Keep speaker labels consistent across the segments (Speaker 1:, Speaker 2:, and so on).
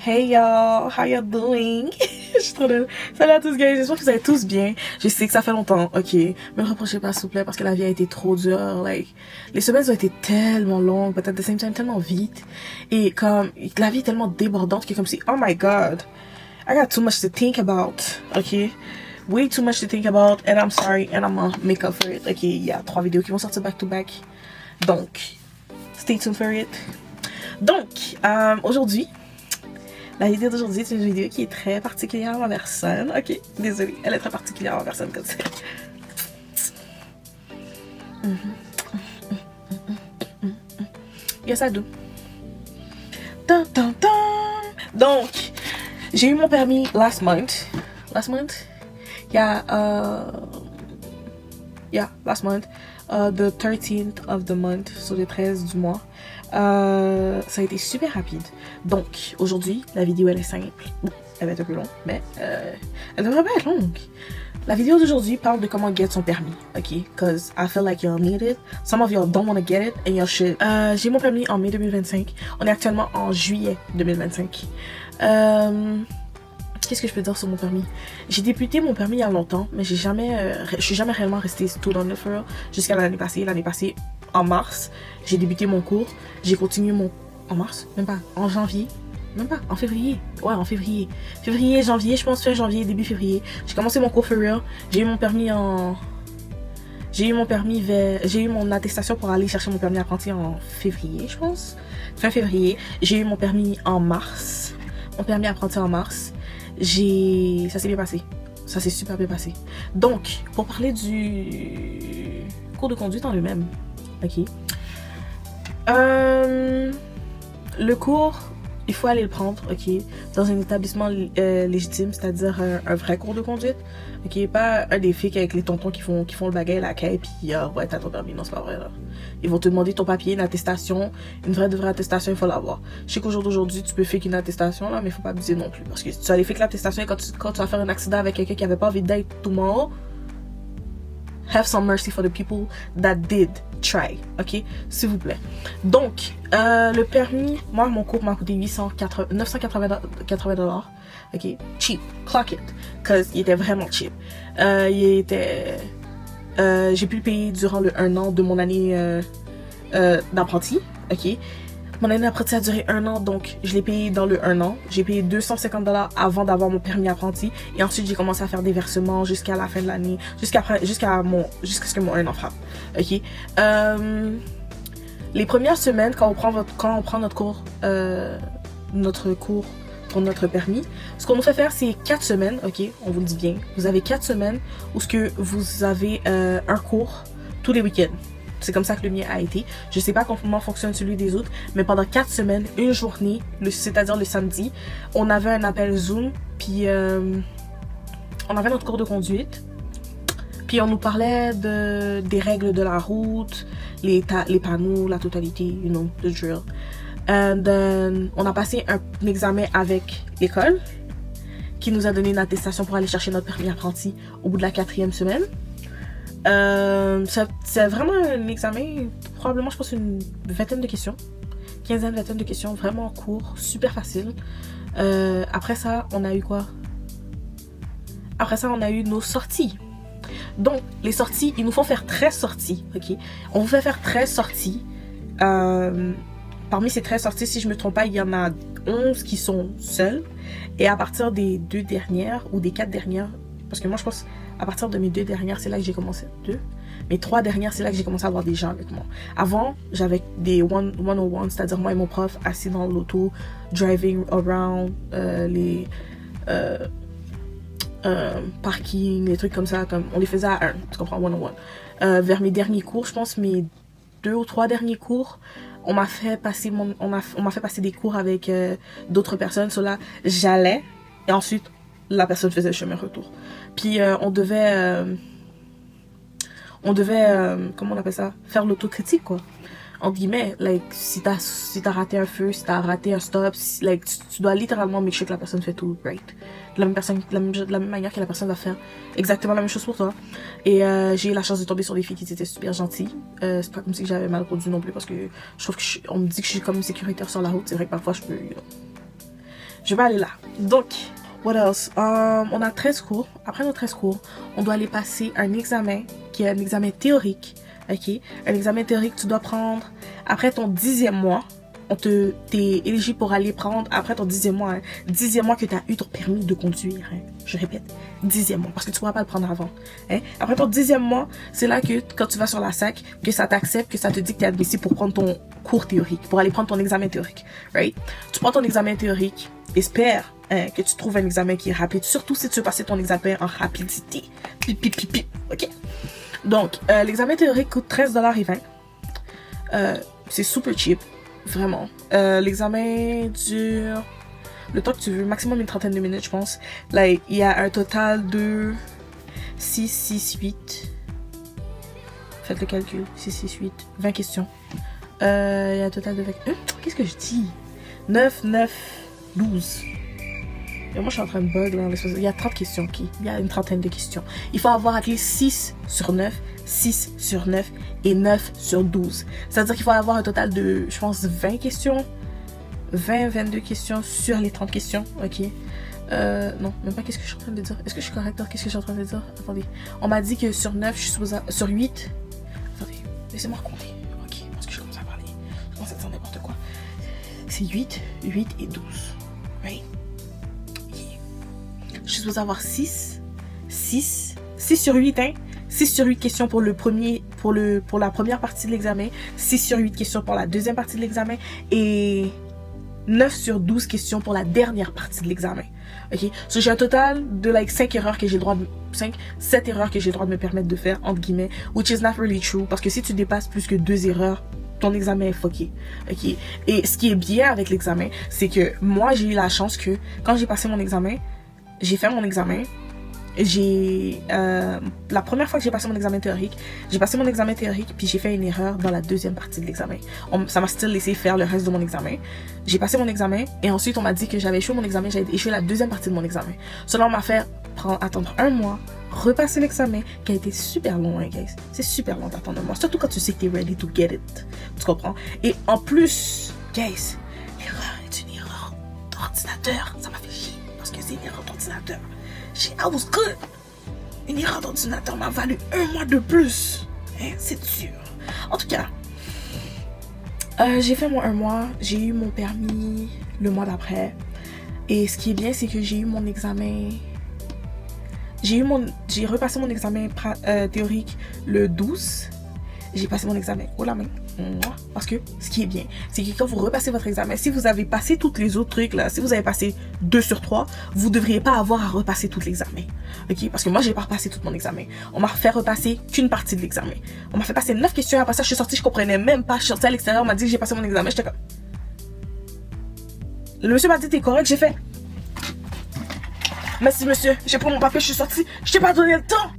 Speaker 1: Hey y'all, how y'all doing? Je suis trop de... Salut à tous guys, j'espère que vous allez tous bien. Je sais que ça fait longtemps, ok. Me reprochez pas s'il vous plaît parce que la vie a été trop dure. Like, les semaines ont été tellement longues, but at the same time tellement vite. Et comme, la vie est tellement débordante que comme si, oh my god, I got too much to think about, ok. Way too much to think about and I'm sorry and I'm gonna make up for it. Ok, il y a 3 vidéos qui vont sortir back to back. Donc, stay tuned for it. Donc, aujourd'hui, la vidéo d'aujourd'hui, c'est une vidéo qui est très particulière à ma personne. Ok, désolée, elle est très particulière à ma personne comme ça. Yes, I do. Dun, dun, dun. Donc, j'ai eu mon permis last month. Last month? Yeah, last month. The 13th of the month, sur le 13 du mois. Ça a été super rapide. Donc, aujourd'hui, la vidéo, elle est simple. Bon, elle va être un peu longue, mais elle devrait pas être longue. La vidéo d'aujourd'hui parle de comment get son permis, ok? Cause I feel like you'll need it. Some of y'all don't want to get it, and you should. J'ai mon permis en mai 2025. On est actuellement en juillet 2025. Qu'est-ce que je peux dire sur mon permis? J'ai débuté mon permis il y a longtemps, mais je suis jamais réellement restée student for jusqu'à l'année passée. L'année passée, en mars, j'ai débuté mon cours. J'ai continué en mars, même pas, en janvier, même pas, en février. Ouais, en février. Février, janvier, je pense fin janvier, début février. J'ai commencé mon cours for real. J'ai eu mon permis J'ai eu mon attestation pour aller chercher mon permis apprenti en février, je pense. Fin février. J'ai eu mon permis en mars. Mon permis apprenti en mars. Ça s'est bien passé. Ça s'est super bien passé. Donc, pour parler du cours de conduite en lui-même, ok. Le cours, il faut aller le prendre, ok, dans un établissement légitime, c'est-à-dire un vrai cours de conduite, ok, pas un des fake avec les tontons qui font le bagage, la caille, puis ouais, t'as ton permis, non, c'est pas vrai, là. Ils vont te demander ton papier, une attestation, une vraie attestation, il faut l'avoir. Je sais qu'au jour d'aujourd'hui, tu peux fake une attestation, là, mais il faut pas abuser non plus, parce que si tu allais fake l'attestation et quand tu vas faire un accident avec quelqu'un qui avait pas envie d'être tout mort, have some mercy for the people that did try, ok, s'il vous plaît. Donc, le permis, moi, mon cours m'a coûté 980 $, ok, cheap, clock it, cause il était vraiment cheap. J'ai pu le payer durant le 1 an de mon année d'apprenti, ok. Mon année d'apprenti a duré 1 an, donc je l'ai payé dans le 1 an. J'ai payé 250 $ avant d'avoir mon permis apprenti. Et ensuite, j'ai commencé à faire des versements jusqu'à la fin de l'année, jusqu'à ce que mon 1 an frappe. Ok. Les premières semaines, quand on prend notre cours pour notre permis, ce qu'on nous fait faire, c'est 4 semaines, ok. On vous le dit bien. Vous avez 4 semaines où ce que vous avez un cours tous les week-ends. C'est comme ça que le mien a été. Je sais pas comment fonctionne celui des autres, mais pendant 4 semaines, une journée, c'est-à-dire le samedi, on avait un appel Zoom, puis on avait notre cours de conduite, puis on nous parlait des règles de la route, les panneaux, la totalité, you know, the drill. And then, on a passé un examen avec l'école, qui nous a donné une attestation pour aller chercher notre permis apprenti au bout de la 4e semaine. C'est vraiment un examen, probablement je pense une vingtaine de questions, vingtaine de questions, vraiment court, super facile. Après ça, on a eu quoi? Après ça, on a eu nos sorties. Donc, les sorties, ils nous font faire 13 sorties, ok? On vous fait faire 13 sorties. Parmi ces 13 sorties, si je me trompe pas, il y en a 11 qui sont seules. Et à partir des 2 dernières, ou des 4 dernières, parce que moi je pense à partir de mes 2 dernières, c'est là que j'ai commencé. Mes 3 dernières, c'est là que j'ai commencé à avoir des gens avec moi. Avant, j'avais des one-on-one, c'est-à-dire moi et mon prof assis dans l'auto, driving around les parking, les trucs comme ça, comme on les faisait à 1, tu comprends, one-on-one. Vers mes derniers cours, je pense mes 2 ou 3 derniers cours, on m'a fait passer on m'a fait passer des cours avec d'autres personnes. Cela, j'allais et ensuite la personne faisait le chemin retour. Puis on devait comment on appelle ça, faire l'autocritique quoi. Entre guillemets, like, si t'as raté un feu, si t'as raté un stop, like, tu dois littéralement make sure que la personne fait tout right. De la même manière que la personne va faire exactement la même chose pour toi. Et j'ai eu la chance de tomber sur des filles qui étaient super gentilles. C'est pas comme si j'avais mal conduit non plus parce que je trouve que on me dit que je suis comme sécuritaire sur la route. C'est vrai que parfois je peux... je vais pas aller là. Donc, what else? On a 13 cours. Après nos 13 cours, on doit aller passer un examen qui est un examen théorique. Ok, un examen théorique tu dois prendre après ton 10e mois. T'es éligible pour aller prendre après ton 10e mois. 10e mois que tu as eu ton permis de conduire. Hein. Je répète, 10e mois parce que tu ne pourras pas le prendre avant. Hein. Après ton 10e mois, c'est là que quand tu vas sur la SAC, que ça t'accepte, que ça te dit que tu es admissible pour prendre ton cours théorique, pour aller prendre ton examen théorique. Right? Tu prends ton examen théorique, espère que tu trouves un examen qui est rapide, surtout si tu veux passer ton examen en rapidité. Ok? Donc, l'examen théorique coûte $13.20. C'est super cheap, vraiment. L'examen dure le temps que tu veux, maximum une trentaine de minutes, je pense. Là, il y a un total de 8. Faites le calcul. 20 questions. Il y a un total de 20... qu'est-ce que je dis? 9, 12. Et moi, je suis en train de bug là. Il y a 30 questions, ok? Il y a une trentaine de questions. Il faut avoir à 6 sur 9, 6 sur 9 et 9 sur 12. C'est-à-dire qu'il faut avoir un total de, je pense, 20 questions. 22 questions sur les 30 questions, ok? Non, même pas qu'est-ce que je suis en train de dire. Est-ce que je suis correcte? Qu'est-ce que je suis en train de dire? Attendez. On m'a dit que sur 9, je suis supposée... Sur 8... Attendez, laissez-moi raconter. Ok, parce que je commence à parler. Je commence à dire n'importe quoi. C'est 8 et 12. Right? Je suis supposée avoir 6 sur 8, hein. 6 sur 8 questions pour la première partie de l'examen, 6 sur 8 questions pour la deuxième partie de l'examen et 9 sur 12 questions pour la dernière partie de l'examen. Ok? So, j'ai un total de 7 erreurs que j'ai le droit de... 7 erreurs que j'ai le droit de me permettre de faire, entre guillemets, which is not really true, parce que si tu dépasses plus que 2 erreurs, ton examen est fucké. Ok? Et ce qui est bien avec l'examen, c'est que moi, j'ai eu la chance que quand j'ai passé mon examen, j'ai fait mon examen. La première fois que j'ai passé mon examen théorique, puis j'ai fait une erreur dans la deuxième partie de l'examen. Ça m'a still laissé faire le reste de mon examen. J'ai passé mon examen et ensuite on m'a dit que j'avais échoué mon examen, j'avais échoué la deuxième partie de mon examen. Cela m'a fait attendre un mois, repasser l'examen, qui a été super long, hein, guys. C'est super long d'attendre un mois, surtout quand tu sais que t'es ready to get it. Tu comprends? Et en plus, guys, l'erreur est une erreur d'ordinateur. Ça m'a fait chier parce que c'est une erreur d'ordinateur. I was good. Une erreur d'ordinateur m'a valu un mois de plus. Hein, c'est dur. En tout cas, j'ai fait mon un mois. J'ai eu mon permis le mois d'après. Et ce qui est bien, c'est que j'ai eu mon examen. J'ai repassé mon examen théorique le 12. J'ai passé mon examen haut la main. Parce que ce qui est bien, c'est que quand vous repassez votre examen, si vous avez passé tous les autres trucs là, si vous avez passé 2 sur 3, vous devriez pas avoir à repasser tout l'examen. Ok? Parce que moi, j'ai pas repassé tout mon examen. On m'a fait repasser qu'une partie de l'examen. On m'a fait passer 9 questions. Après ça, je suis sortie, je comprenais même pas. Je suis sortie à l'extérieur, on m'a dit que j'ai passé mon examen. J'étais comme... Le monsieur m'a dit, t'es correct? J'ai fait... Merci monsieur, j'ai pris mon papier, je suis sortie. Je t'ai pas donné le temps.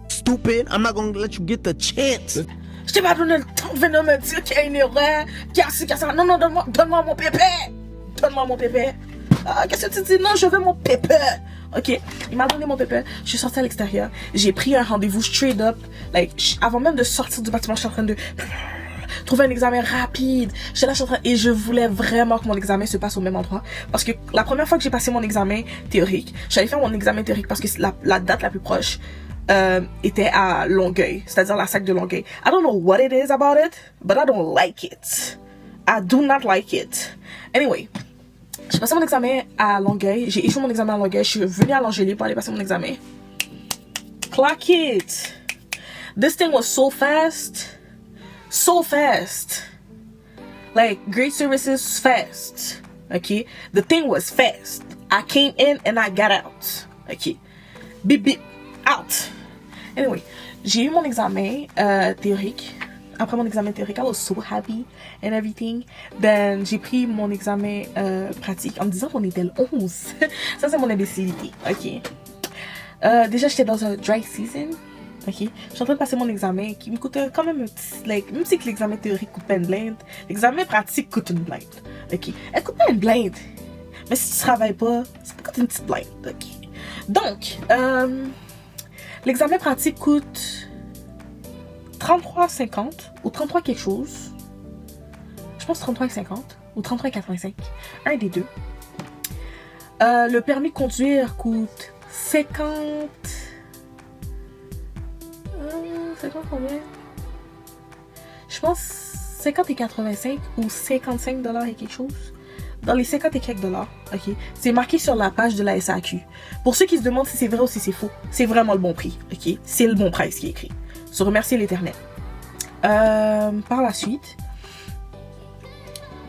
Speaker 2: Stupid, I'm not gonna let you get the chance.
Speaker 1: Je t'ai pas donné le temps de venir me dire qu'il y a une erreur, qu'il y a ci, qu'il y a ça. Non, donne-moi mon pépé. Donne-moi mon pépé. Ah, qu'est-ce que tu dis? Non, je veux mon pépé. Ok, il m'a donné mon pépé. Je suis sortie à l'extérieur. J'ai pris un rendez-vous straight up. Avant même de sortir du bâtiment, je suis en train de trouver un examen rapide. J'étais là, et je voulais vraiment que mon examen se passe au même endroit. Parce que la première fois que j'ai passé mon examen théorique, j'allais faire mon examen théorique parce que la date la plus proche était à Longueuil, c'est-à-dire la SAC de Longueuil. I don't know what it is about it, but I don't like it. I do not like it. Anyway, j'ai passé mon examen à Longueuil, j'ai échoué mon examen à Longueuil, je suis venue à l'Angélie pour aller passer mon examen. Clock it. This thing was so fast. So fast. Like, great services fast. Okay? The thing was fast. I came in and I got out. Okay? Beep beep. Out. Anyway, j'ai eu mon examen théorique après mon examen théorique, I was so happy and everything. Then, j'ai pris mon examen pratique en me disant qu'on était le 11. Ça, c'est mon imbécilité, ok? Déjà, j'étais dans un dry season, ok? Je suis en train de passer mon examen qui me coûte quand même un petit... Like, même si l'examen théorique coûte pas une blinde, l'examen pratique coûte une blinde, ok? Elle coûte pas une blinde, mais si tu travailles pas, ça te coûte une petite blinde, ok? Donc, l'examen pratique coûte 33,50 ou 33 quelque chose. Je pense 33,50 ou 33,85. Un des deux. Le permis de conduire coûte 50... 50 combien? Je pense 50 et 85 ou 55 $ et quelque chose. Dans les 50 et quelques dollars, ok? C'est marqué sur la page de la SAQ. Pour ceux qui se demandent si c'est vrai ou si c'est faux, c'est vraiment le bon prix, ok? C'est le bon prix qui est écrit. Je remercie l'Éternel. Par la suite,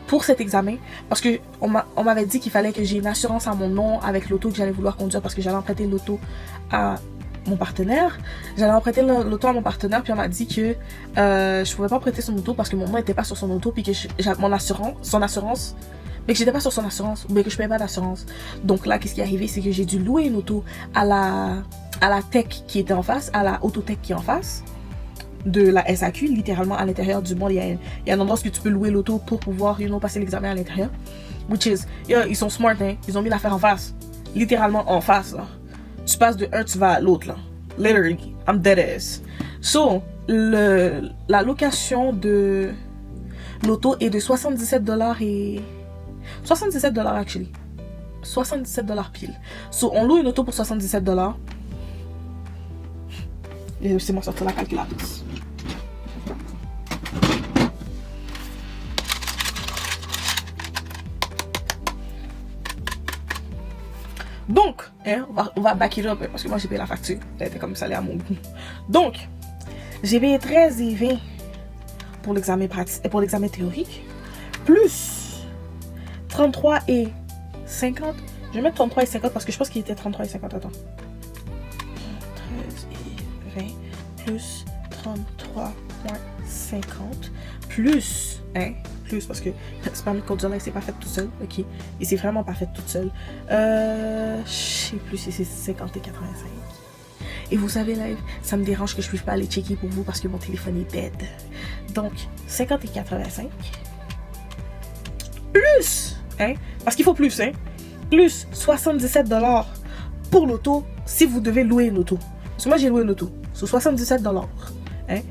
Speaker 1: pour cet examen, parce que on m'avait dit qu'il fallait que j'ai une assurance à mon nom avec l'auto que j'allais vouloir conduire parce que j'allais emprunter l'auto à mon partenaire. J'allais emprunter l'auto à mon partenaire, puis on m'a dit que je pouvais pas prêter son auto parce que mon nom n'était pas sur son auto, puis que son assurance, mais que j'étais pas sur son assurance, mais que je payais pas d'assurance. Donc là, qu'est-ce qui est arrivé, c'est que j'ai dû louer une auto à la tech qui était en face, à la autotech qui est en face de la SAQ, littéralement à l'intérieur du mall. Il y a un endroit où tu peux louer l'auto pour pouvoir, passer l'examen à l'intérieur. Which is, ils sont smart, hein. Ils ont mis l'affaire en face. Littéralement en face, là. Tu passes de un, tu vas à l'autre, là. Literally. I'm dead ass. So, la location de l'auto est de 77 $ et... 77 $ actually. 77 $ pile. So, on loue une auto pour 77 $. Et c'est moi sortir la calculatrice. Donc, hein, on va back it up parce que moi j'ai payé la facture. Elle était comme ça, elle est à mon goût. Donc, j'ai payé 13,20 pour l'examen pratique et pour l'examen théorique, plus 33,50. Je vais mettre 33,50 parce que je pense qu'il était 33,50. Attends. 13,20 plus 33,50 plus, hein, plus parce que c'est permis de conduire là, c'est pas fait tout seul, ok, et c'est vraiment pas fait tout seul. Je sais plus si c'est 50 et 85. Et vous savez, live, ça me dérange que je puisse pas aller checker pour vous parce que mon téléphone est dead. Donc 50 et 85 plus, hein, parce qu'il faut plus, hein, plus 77 $ pour l'auto si vous devez louer une auto. Parce que moi j'ai loué une auto, sur 77 $, hein,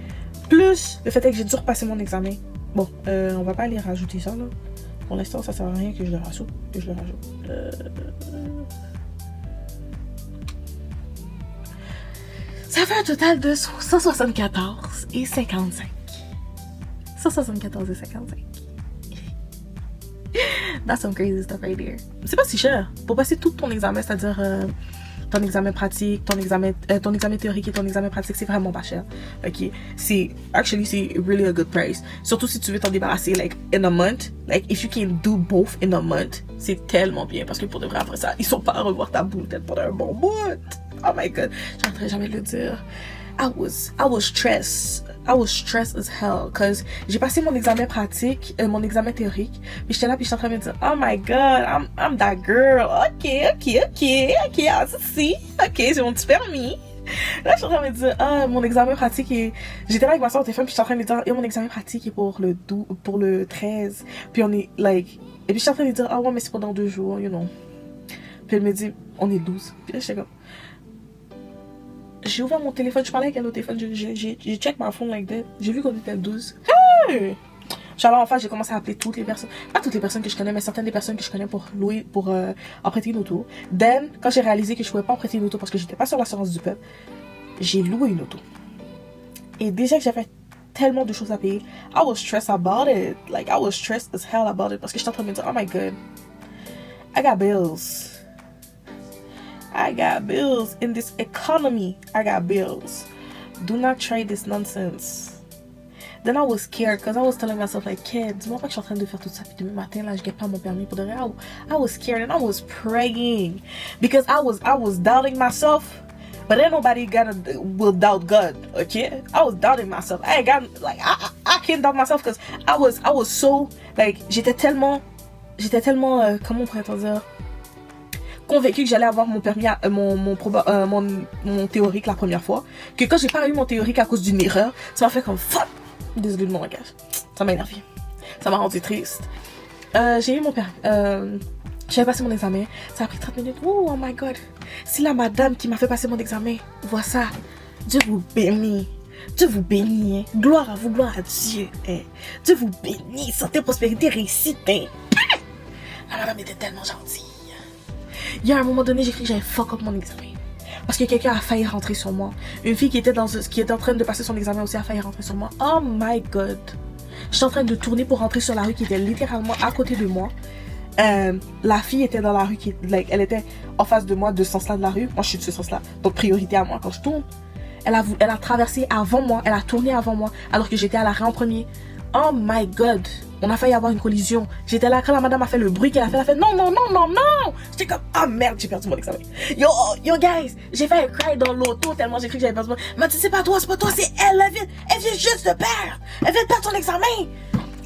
Speaker 1: plus le fait que j'ai dû repasser mon examen. Bon, on va pas aller rajouter ça là. Pour l'instant, ça sert à rien que je le rajoute. Ça fait un total de 174 et 55. 174 et 55. That's some crazy stuff right there. C'est pas si cher. Pour passer tout ton examen, c'est-à-dire ton examen pratique, ton examen théorique et ton examen pratique, c'est vraiment pas cher. Ok, c'est really a good price. Surtout si tu veux t'en débarrasser like in a month, like if you can do both in a month, c'est tellement bien parce que pour de vrai après ça, ils sont pas à revoir ta boule tête pendant un bon bout. Oh my god, j'arrêterai jamais de le dire. I was stressed as hell cause j'ai passé mon examen pratique, mon examen théorique, puis j'étais là puis j'étais en train de me dire oh my god, I'm that girl. Ok, j'ai mon petit permis. Là je suis en train de me dire mon examen pratique est, j'étais là avec ma soeur au téléphone puis j'étais en train de me dire mon examen pratique est pour le 13, puis on est like, et puis j'étais en train de me dire ouais mais c'est pendant 2 jours, you know. Puis elle me dit on est 12, puis là j'étais comme, j'ai ouvert mon téléphone, je parlais avec elle au téléphone, j'ai check ma phone like that, j'ai vu qu'on était le 12. Hey! J'allais en face, j'ai commencé à appeler toutes les personnes, pas toutes les personnes que je connais, mais certaines des personnes que je connais pour louer, pour emprunter une auto. Then, quand j'ai réalisé que je pouvais pas emprunter une auto parce que j'étais pas sur l'assurance du peuple, j'ai loué une auto. Et déjà que j'avais tellement de choses à payer, I was stressed about it. Like, I was stressed as hell about it parce que j'étais en train de me dire, oh my god, I got bills. In this economy. I got bills. Do not try this nonsense. Then I was scared because I was telling myself like, kid, dis-moi pas que je suis en train de faire tout ça puis demain matin là je gagne pas mon permis pour de vrai. I was scared and I was praying because I was doubting myself. But ain't nobody will doubt God, okay? I was doubting myself. I can't doubt myself because I was so, like, j'étais tellement, comment on pourrait dire, convaincue que j'allais avoir mon permis, mon théorique la première fois, que quand j'ai pas eu mon théorique à cause d'une erreur, ça m'a fait comme fuck. Désolée de mon langage. Ça m'a énervé. Ça m'a rendu triste. J'ai eu mon permis. J'avais passé mon examen. Ça a pris 30 minutes. Oh my god. Si la madame qui m'a fait passer mon examen voit ça, Dieu vous bénit. Dieu vous bénit. Hein. Gloire à vous, gloire à Dieu. Hein. Dieu vous bénit. Santé, prospérité, réussite. Hein. La madame était tellement gentille. Il y a un moment donné, j'ai cru que j'avais fuck up mon examen. Parce que quelqu'un a failli rentrer sur moi. Une fille qui était en train de passer son examen aussi a failli rentrer sur moi. Oh my god. J'étais en train de tourner pour rentrer sur la rue qui était littéralement à côté de moi. La fille était dans la rue, elle était en face de moi, de ce sens-là de la rue. Moi, je suis de ce sens-là. Donc, priorité à moi quand je tourne. Elle a traversé avant moi, elle a tourné avant moi, alors que j'étais à l'arrêt en premier. Oh my god. On a failli avoir une collision. J'étais là quand la madame a fait le bruit qu'elle a fait non, non, non, non, non. J'étais comme, ah merde, j'ai perdu mon examen. Yo guys, j'ai fait un cry dans l'auto tellement j'ai cru que j'avais perdu mon examen. Mais c'est pas toi, c'est elle, elle vient juste de perdre. Elle vient de perdre son examen.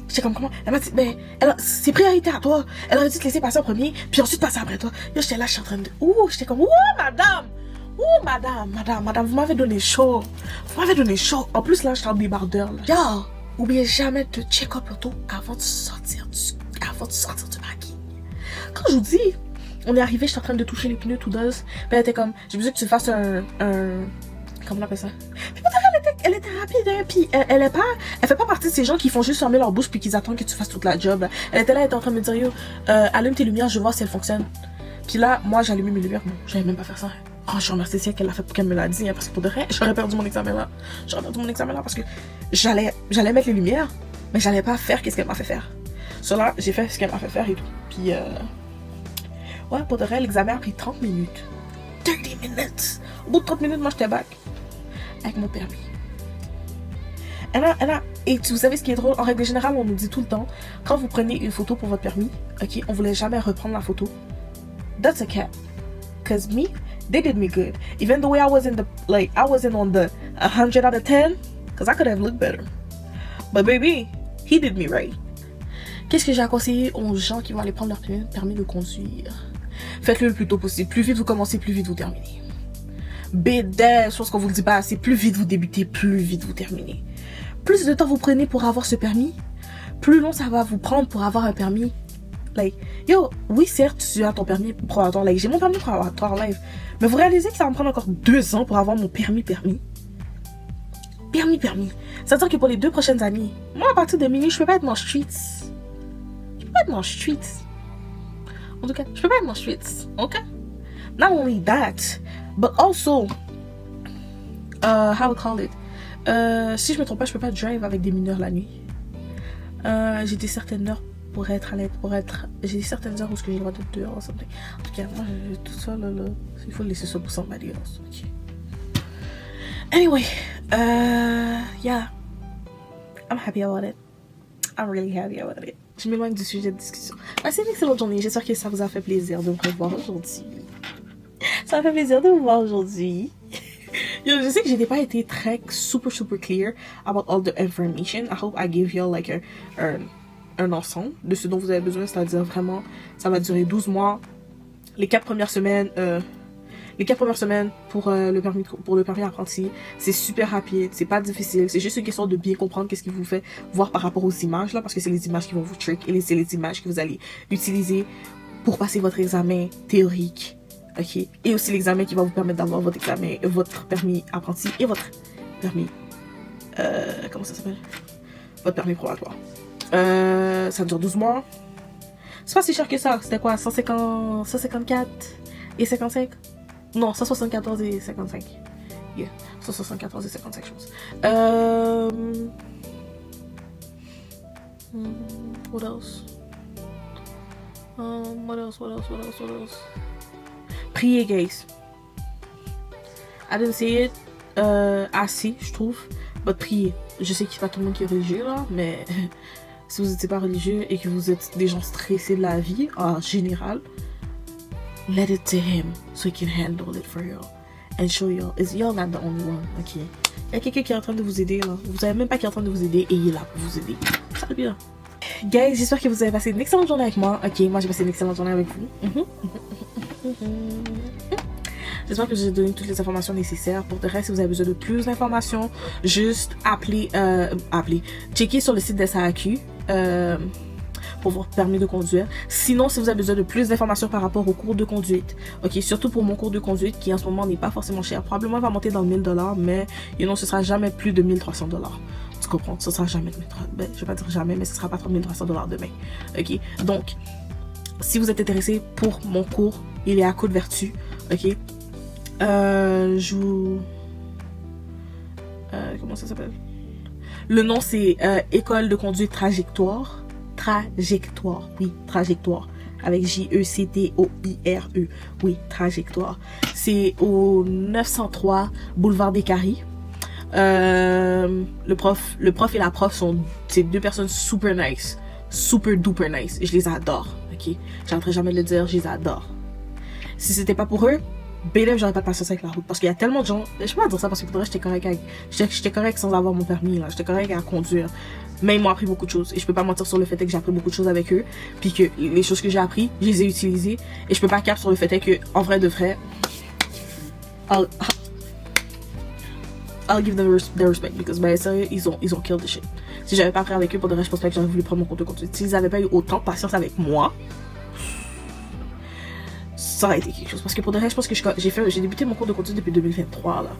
Speaker 1: J'étais comme, comment? Elle m'a dit, ben, c'est priorité à toi. Elle aurait dû te laisser passer en premier, puis ensuite passer après toi. Yo, j'étais là, je suis en train de, j'étais comme, madame. Madame, vous m'avez donné chaud. En plus, là, je suis en débardeur, là. Yo. Oubliez jamais de check up l'auto avant de sortir du parking. Quand je vous dis, on est arrivé, j'étais en train de toucher les pneus tout douce. Puis elle était comme, j'ai besoin que tu fasses un comment on appelle ça? Puis elle était rapide, hein. Puis elle fait pas partie de ces gens qui font juste fermer leur bouche puis qu'ils attendent que tu fasses toute la job. Elle était là, elle était en train de me dire, yo, allume tes lumières, je vais voir si elles fonctionnent. Puis là, moi, j'ai allumé mes lumières. Bon, j'allais même pas faire ça. Hein. Oh, je remercie si qu'elle l'a fait pour qu'elle me l'a dit, hein, parce que pour de vrai, j'aurais perdu mon examen là. Parce que j'allais mettre les lumières, mais j'allais pas faire qu'est-ce qu'elle m'a fait faire. Sur là, j'ai fait ce qu'elle m'a fait faire et tout. Puis, ouais, pour de vrai, l'examen a pris 30 minutes. 30 minutes! Au bout de 30 minutes, moi, j'étais back. Avec mon permis. Et vous savez ce qui est drôle? En règle générale, on nous dit tout le temps, quand vous prenez une photo pour votre permis, ok, on voulait jamais reprendre la photo. That's a cap. Cause me, they did me good. Even the way I wasn't on the 100 out of 10, cause I could have looked better. But baby, he did me right. Qu'est-ce que j'ai à conseiller aux gens qui vont aller prendre leur permis de conduire? Faites-le le plus tôt possible. Plus vite vous commencez, plus vite vous terminez. BD, chose qu'on vous le dit pas assez, plus vite vous débutez, plus vite vous terminez. Plus de temps vous prenez pour avoir ce permis, plus long ça va vous prendre pour avoir un permis. Like, yo, oui, certes, tu as ton permis probatoire live. J'ai mon permis probatoire live. Mais vous réalisez que ça va me prendre encore 2 ans pour avoir mon permis. Ça veut dire que pour les 2 prochaines années, moi, à partir de minuit, je peux pas être dans les streets. En tout cas, je peux pas être dans les streets. Ok? Not only that, but also, how we call it? Si je me trompe pas, je peux pas drive avec des mineurs la nuit. J'ai des certaines heures pour être à l'aide, j'ai certaines heures où j'ai le droit d'être dehors ou something. En tout cas, moi, tout ça, là, il faut laisser ça pour somebody else. Okay. Anyway, yeah, I'm happy about it. I'm really happy about it. Je m'éloigne du sujet de discussion. C'est une excellente journée. J'espère que ça vous a fait plaisir de me revoir aujourd'hui. Ça m'a fait plaisir de vous voir aujourd'hui. Je sais que j'ai pas été très super clear about all the information. I hope I gave you like un ensemble de ce dont vous avez besoin, c'est-à-dire vraiment, ça va durer 12 mois. Les 4 premières semaines pour le permis apprenti, c'est super rapide, c'est pas difficile, c'est juste une question de bien comprendre qu'est-ce qui vous fait voir par rapport aux images là, parce que c'est les images qui vont vous trick et c'est les images que vous allez utiliser pour passer votre examen théorique, ok, et aussi l'examen qui va vous permettre d'avoir votre permis apprenti et votre permis, comment ça s'appelle, votre permis probatoire. Ça dure 12 mois. C'est pas si cher que ça. C'était quoi? 154 et 55? Non, 174 et 55. Yeah, 174 et 55 choses. What else? What else? Priez, guys. I didn't say it assez, je trouve. But priez. Je sais qu'il n'y a pas tout le monde qui est religieux là, mais si vous n'êtes pas religieux et que vous êtes des gens stressés de la vie en général, let it to him so he can handle it for you. and show y'all is you're not the only one, ok? Il y a quelqu'un qui est en train de vous aider, là. Vous savez même pas qui est en train de vous aider et il est là pour vous aider. Ça va bien. Guys, j'espère que vous avez passé une excellente journée avec moi. Ok, moi j'ai passé une excellente journée avec vous. J'espère que je vous ai donné toutes les informations nécessaires. Pour le reste, si vous avez besoin de plus d'informations, juste checker sur le site de SAQ pour votre permis de conduire. Sinon, si vous avez besoin de plus d'informations par rapport au cours de conduite, ok, surtout pour mon cours de conduite qui en ce moment n'est pas forcément cher, probablement va monter dans le 1000$, mais ce sera jamais plus de 1300$. Tu comprends? Ce sera jamais, je vais pas dire jamais, mais ce sera pas 1300$ demain. Ok, donc si vous êtes intéressé pour mon cours, il est à Côte-Vertu. Ok, comment ça s'appelle? Le nom c'est École de conduite Trajectoire. Oui, Trajectoire. Avec J-E-C-T-O-I-R-E. Oui, Trajectoire. C'est au 903 Boulevard des Caries. Le prof et la prof c'est deux personnes super nice. Super duper nice. Je les adore. Ok? J'arrêterai jamais de le dire, je les adore. Si c'était pas pour eux, j'aurais pas de patience avec la route. Parce qu'il y a tellement de gens. Je peux pas dire ça parce que pour vrai, j'étais correct sans avoir mon permis, là. J'étais correct à conduire. Mais ils m'ont appris beaucoup de choses. Et je peux pas mentir sur le fait que j'ai appris beaucoup de choses avec eux. Puis que les choses que j'ai appris, je les ai utilisées. Et je peux pas cap sur le fait que, en vrai de vrai, I'll give them their respect. Because, ben, sérieux, ils ont killed the shit. Si j'avais pas appris avec eux, pour de vrai, je pense pas que j'aurais voulu prendre mon cours de conduite. S'ils avaient pas eu autant de patience avec moi, ça aurait été quelque chose. Parce que pour de vrai, je pense que j'ai débuté mon cours de conduite depuis 2023, là.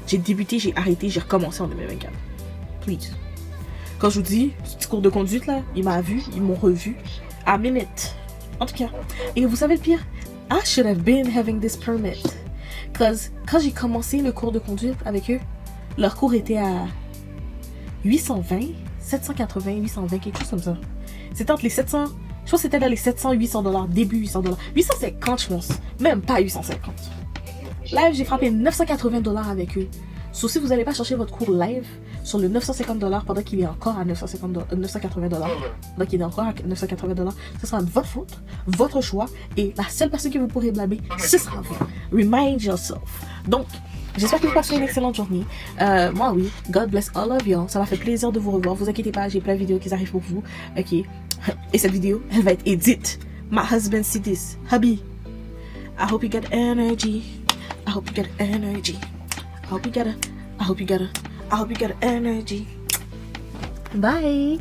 Speaker 1: J'ai débuté, j'ai arrêté, j'ai recommencé en 2024. Please. Quand je vous dis, ce petit cours de conduite, là, ils m'ont revu. À minute. En tout cas. Et vous savez le pire? I should have been having this permit. Cause, quand j'ai commencé le cours de conduite avec eux, leur cours était à 820, 780, 820, quelque chose comme ça. C'était entre les 700... Je pense que c'était dans les 700, 800$, début 800$. 850, je pense. Même pas 850. Live, j'ai frappé 980$ avec eux. Sauf si vous n'allez pas chercher votre cours live sur le 950$ pendant qu'il est encore à 980$, pendant qu'il est encore à 980$, ce sera votre faute, votre choix, et la seule personne que vous pourrez blâmer, ce sera vous. Remind yourself. Donc, j'espère que vous passez une excellente journée. Moi, oui. God bless all of y'all. Ça m'a fait plaisir de vous revoir. Vous inquiétez pas, j'ai plein de vidéos qui arrivent pour vous. Ok. Et cette vidéo, elle va être édite. My husband see this. Hubby, I hope you got energy. I hope you got energy. I hope you got energy. Bye.